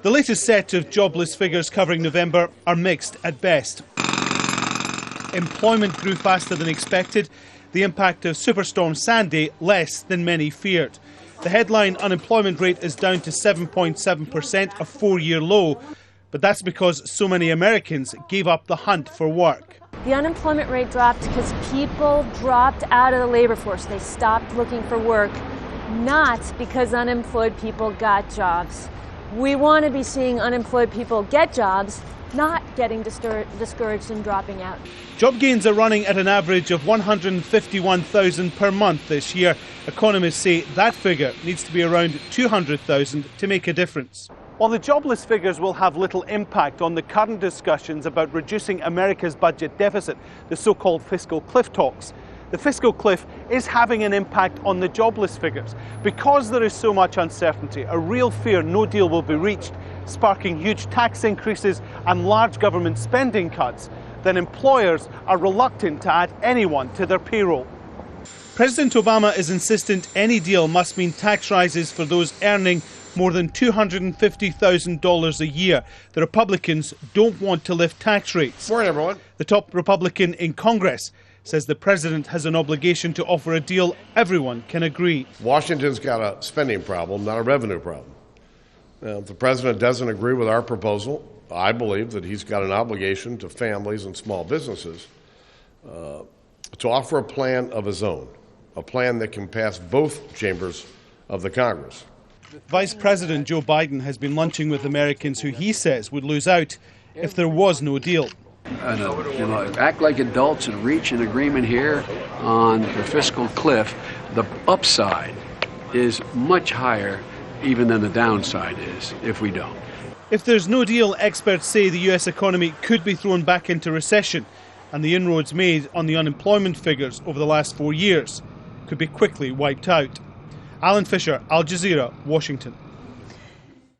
The latest set of jobless figures covering November are mixed at best. Employment grew faster than expected. The impact of Superstorm Sandy less than many feared. The headline unemployment rate is down to 7.7%, a four-year low. But that's because so many Americans gave up the hunt for work. The unemployment rate dropped because people dropped out of the labor force. They stopped looking for work, not because unemployed people got jobs. We want to be seeing unemployed people get jobs, not getting discouraged and dropping out. Job gains are running at an average of 151,000 per month this year. Economists say that figure needs to be around 200,000 to make a difference. While the jobless figures will have little impact on the current discussions about reducing America's budget deficit, the so-called fiscal cliff talks, the fiscal cliff is having an impact on the jobless figures. Because there is so much uncertainty, a real fear no deal will be reached, sparking huge tax increases and large government spending cuts, then employers are reluctant to add anyone to their payroll. President Obama is insistent any deal must mean tax rises for those earning more than $250,000 a year. The Republicans don't want to lift tax rates. Morning, everyone. The top Republican in Congress says the president has an obligation to offer a deal everyone can agree. Washington's got a spending problem, not a revenue problem. If the president doesn't agree with our proposal, I believe that he's got an obligation to families and small businesses to offer a plan of his own, a plan that can pass both chambers of the Congress. Vice President Joe Biden has been lunching with Americans who he says would lose out if there was no deal. Act like adults and reach an agreement here on the fiscal cliff. The upside is much higher even than the downside is if we don't. If there's no deal, experts say the US economy could be thrown back into recession, and the inroads made on the unemployment figures over the last 4 years could be quickly wiped out. Alan Fisher, Al Jazeera, Washington.